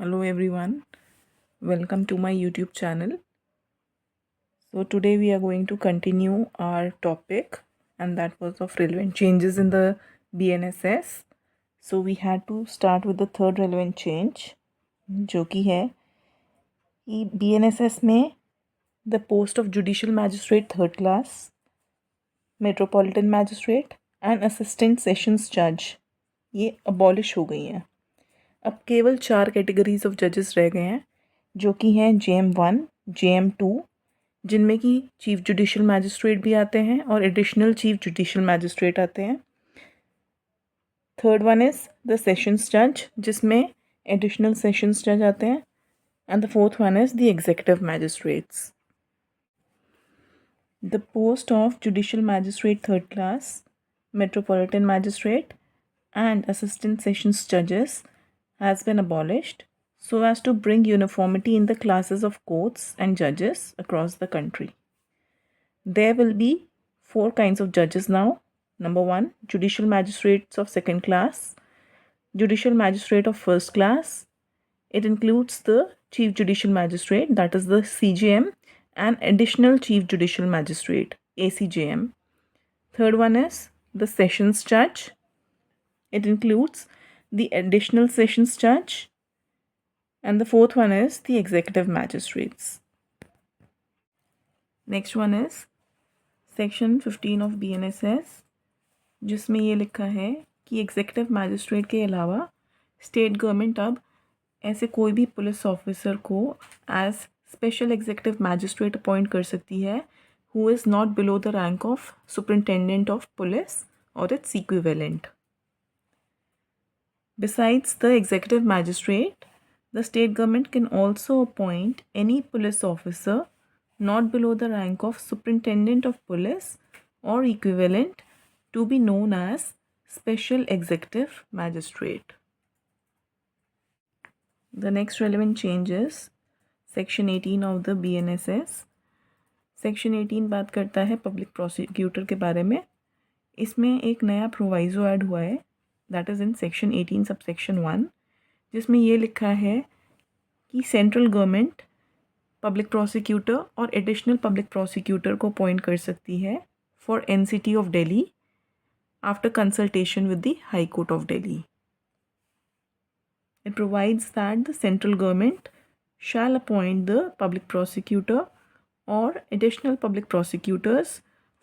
Hello everyone, welcome to my YouTube channel. So today we are going to continue our topic, and that was of relevant changes in the BNSS. So we had to start with the third relevant change, जो कि है कि BNSS में the post of judicial magistrate third class, metropolitan magistrate and assistant sessions judge ये abolish हो गई हैं. अब केवल 4 कैटेगरीज ऑफ जजेस रह गए हैं, जो कि हैं JM1, JM2, जिनमें कि चीफ जुडिशल मैजिस्ट्रेट भी आते हैं और एडिशनल चीफ जुडिशल मैजिस्ट्रेट आते हैं. Third one is the sessions जज, जिसमें एडिशनल सेशंस जज आते हैं. And the fourth one is the executive magistrates. The post of judicial magistrate third class, metropolitan magistrate and assistant sessions judges has been abolished so as to bring uniformity in the classes of courts and judges across the country. There will be 4 kinds of judges now. Number 1, judicial magistrates of second class, judicial magistrate of first class. It includes the chief judicial magistrate, that is the CJM, and additional chief judicial magistrate, ACJM. Third one is the sessions judge. It includes the additional sessions judge. And the fourth one is the executive magistrates. Next one is section 15 of BNSS, जिसमें ये लिखा है कि executive magistrate के अलावा state government अब ऐसे कोई भी पुलिस ऑफिसर को as special executive magistrate appoint कर सकती है who is not below the rank of superintendent of police or its equivalent. Besides the executive magistrate, the state government can also appoint any police officer not below the rank of superintendent of police or equivalent to be known as special executive magistrate. The next relevant change is section 18 of the BNSS. Section 18 बात करता है public prosecutor के बारे में. इसमें एक नया प्रोवाइज़ो add हुआ है, that is in section 18 subsection 1, जिसमें ये लिखा है कि सेंट्रल गवर्नमेंट पब्लिक प्रोसिक्यूटर और एडिशनल पब्लिक प्रोसिक्यूटर को अपॉइंट कर सकती है for NCT of Delhi after consultation with the high court of Delhi. It provides that the central government shall appoint the public prosecutor or additional public prosecutors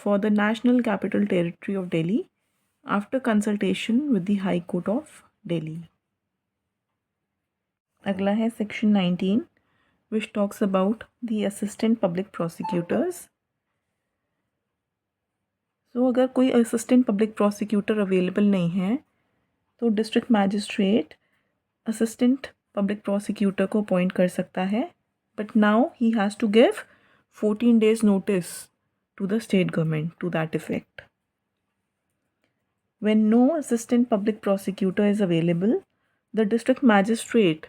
for the National Capital Territory of Delhi after consultation with the High Court of Delhi. अगला है section 19, which talks about the assistant public prosecutors. So अगर कोई assistant public prosecutor available नहीं है तो district magistrate assistant public prosecutor को appoint कर सकता है, but now he has to give 14 days notice to the state government to that effect. When no assistant public prosecutor is available, the district magistrate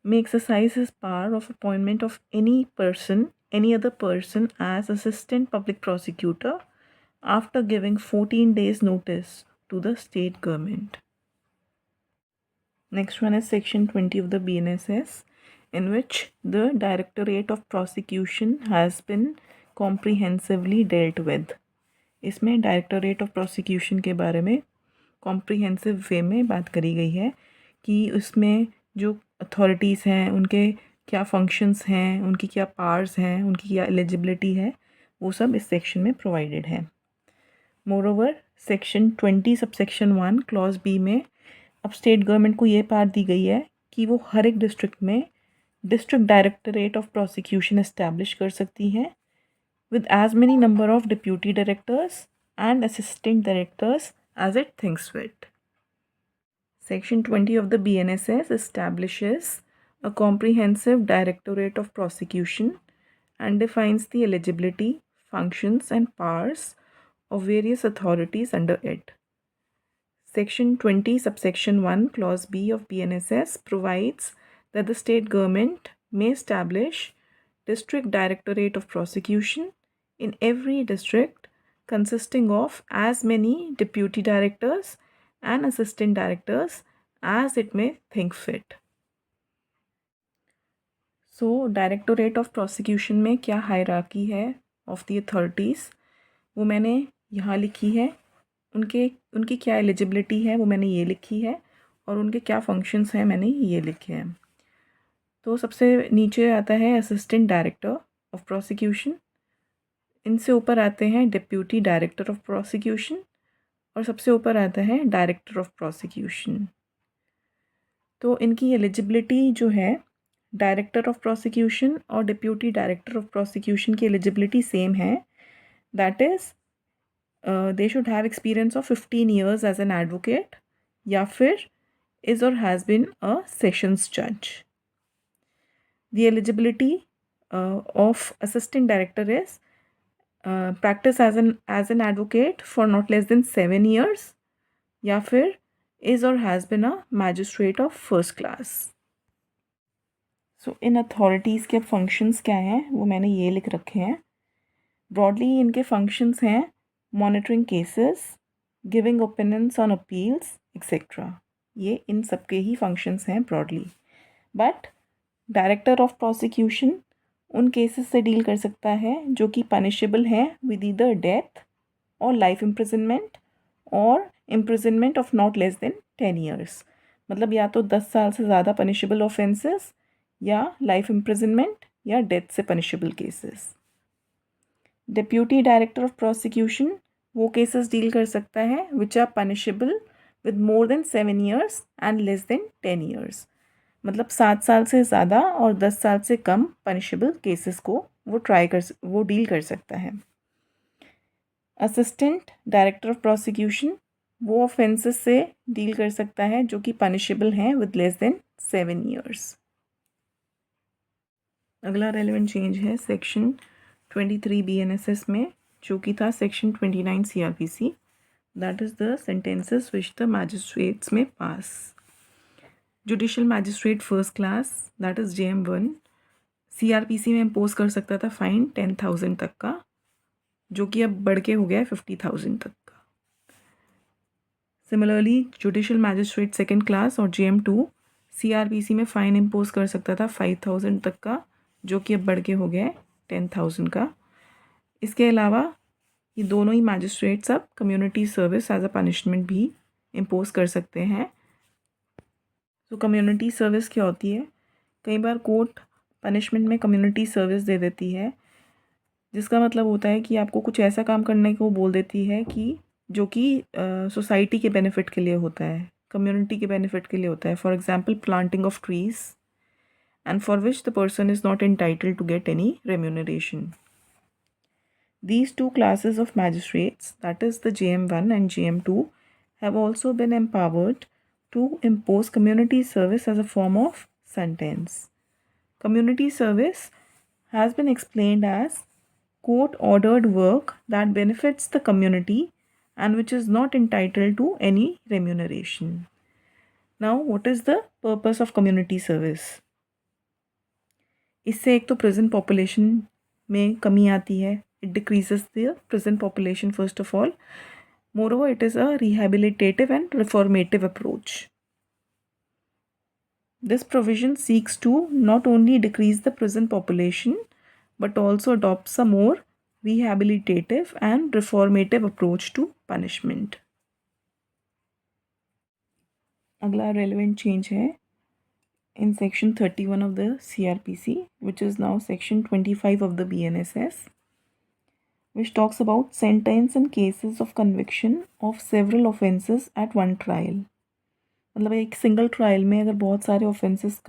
may exercise his power of appointment of any other person as assistant public prosecutor after giving 14 days notice to the state government. Next one is section 20 of the BNSS, in which the Directorate of Prosecution has been comprehensively dealt with. इसमें directorate of prosecution के बारे में comprehensive वे में बात करी गई है कि उसमें जो अथॉरिटीज़ हैं उनके क्या फंक्शंस हैं, उनकी क्या पावर्स हैं, उनकी क्या एलिजिबिलिटी है, वो सब इस सेक्शन में प्रोवाइडेड है. Moreover section 20 subsection 1 clause B में अब स्टेट गवर्नमेंट को ये पावर दी गई है कि वो हर एक डिस्ट्रिक्ट में district directorate of prosecution establish कर सकती है with as many number of deputy directors and assistant directors as it thinks fit. Section 20 of the BNSS establishes a comprehensive Directorate of Prosecution and defines the eligibility, functions and powers of various authorities under it. Section 20 subsection 1 clause B of BNSS provides that the state government may establish District Directorate of Prosecution in every district consisting of as many deputy directors and assistant directors as it may think fit. So directorate of prosecution में क्या hierarchy है of the authorities वो मैंने यहाँ लिखी है। उनकी क्या एलिजिबिलिटी है वो मैंने ये लिखी है, और उनके क्या फंक्शंस हैं मैंने ये लिखे हैं। तो सबसे नीचे आता है असिस्टेंट डायरेक्टर ऑफ प्रोसिक्यूशन, इनसे ऊपर आते हैं डिप्यूटी डायरेक्टर ऑफ प्रोसिक्यूशन, और सबसे ऊपर आता है डायरेक्टर ऑफ प्रोसिक्यूशन। तो इनकी एलिजिबिलिटी जो है, डायरेक्टर ऑफ प्रोसिक्यूशन और डिप्यूटी डायरेक्टर ऑफ प्रोसिक्यूशन की एलिजिबिलिटी सेम है। That is they should have experience of 15 years as an advocate, या फिर इज़ और हैज़ बिन अ सेशंस जज। The eligibility of assistant director is practice as an advocate for not less than 7 years, या फिर is or has been a magistrate of first class. So in authorities के functions क्या हैं वो मैंने ये लिख रखे हैं। ब्रॉडली इनके फंक्शंस हैं monitoring cases, giving opinions on appeals etcetera. ये इन सब के ही फंक्शंस हैं broadly. But director of prosecution उन केसेस से डील कर सकता है जो कि पनिशेबल हैं विद ईदर डेथ और लाइफ इम्प्रिजनमेंट और imprisonment of not less than 10 years। मतलब या तो 10 साल से ज़्यादा पनिशेबल ऑफेंसेस, या लाइफ इम्प्रिजनमेंट, या डेथ से punishable cases. Deputy director of prosecution वो केसेस डील कर सकता है which are punishable with more than 7 years and less than 10 years। मतलब 7 साल से ज़्यादा और 10 साल से कम पनिशेबल केसेस को वो डील कर सकता है। असिस्टेंट डायरेक्टर ऑफ प्रोसिक्यूशन वो ऑफेंसेस से डील कर सकता है जो कि पनिशेबल हैं विद लेस देन 7 years। अगला रेलेवेंट चेंज है सेक्शन 23 BNSS में, जो कि था section 29 CRPC। That is the sentences which the magistrates में पास। Judicial magistrate first class that is JM1 CRPC में इम्पोज कर सकता था फाइन 10,000 तक का, जो कि अब बढ़ के हो गया है 50,000 तक का। Similarly judicial magistrate second class और JM2 CRPC में फ़ाइन इम्पोज कर सकता था 5,000 तक का, जो कि अब बढ़ के हो गया है 10,000 का। इसके अलावा ये दोनों ही मैजिस्ट्रेट्स अब community service as a punishment भी इम्पोज कर सकते हैं। तो कम्युनिटी सर्विस क्या होती है? कई बार कोर्ट पनिशमेंट में कम्युनिटी सर्विस दे देती है, जिसका मतलब होता है कि आपको कुछ ऐसा काम करने को बोल देती है कि जो कि सोसाइटी के बेनिफिट के लिए होता है, कम्युनिटी के बेनिफिट के लिए होता है। For example planting of trees, and for which the person is not entitled to get any remuneration. These two classes of magistrates, that is the JM1 and JM2, have also been empowered to impose community service as a form of sentence. Community service has been explained as court-ordered work that benefits the community and which is not entitled to any remuneration. Now, what is the purpose of community service? इससे एक तो present population में कमी आती है। It decreases the present population first of all. Moreover, it is a rehabilitative and reformative approach. This provision seeks to not only decrease the present population but also adopts a more rehabilitative and reformative approach to punishment. अगला relevant change है in section 31 of the CRPC, which is now section 25 of the BNSS, which talks about sentence in cases of conviction of several offences at one trial. मतलब एक single trial में अगर बहुत सारे offences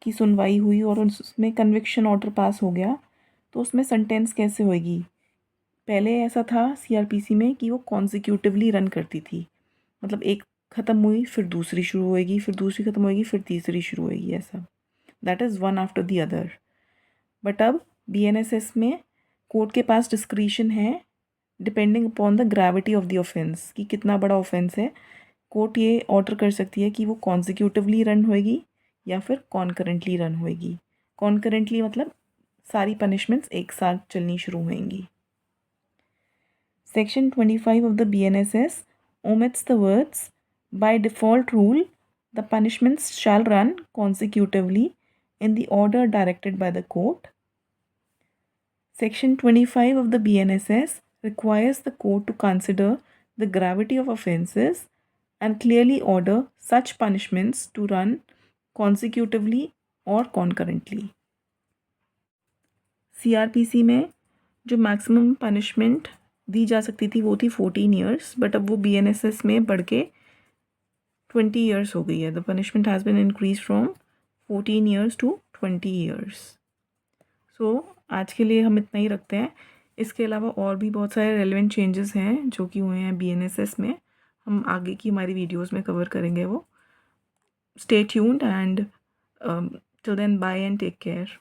की सुनवाई हुई और उसमें कन्विक्शन ऑर्डर पास हो गया, तो उसमें सेंटेंस कैसे होगी? पहले ऐसा था CRPC में कि वो कॉन्जिक्यूटिवली रन करती थी, मतलब एक ख़त्म हुई फिर दूसरी शुरू होएगी, फिर दूसरी ख़त्म होएगी, फिर तीसरी शुरू होएगी, ऐसा। That is one after the other. But अब BNSS में कोर्ट के पास डिस्क्रिशन है depending upon the gravity of the offence, कि कितना बड़ा ऑफेंस है। कोर्ट ये ऑर्डर कर सकती है कि वो कॉन्जिक्यूटिवली रन होएगी या फिर कॉन्करेंटली रन होएगी। कॉन्करेंटली मतलब सारी पनिशमेंट्स एक साथ चलनी शुरू होएंगी। Section 25 of the BNSS omits the words by default rule the punishments shall run consecutively in the order directed by the court. Section 25 of the BNSS requires the court to consider the gravity of offences and clearly order such punishments to run consecutively or concurrently. CRPC में जो maximum punishment दी जा सकती थी वो थी 14 years, but अब वो BNSS में बढ़ के 20 ईयर्स हो गई है. The punishment has been increase from 14 years to 20 years. So आज के लिए हम इतना ही रखते हैं. इसके अलावा और भी बहुत सारे रेलेवेंट चेंजेस हैं जो कि हुए हैं BNSS में. हम आगे की हमारी वीडियोस में कवर करेंगे वो. Stay tuned and till then bye and take care.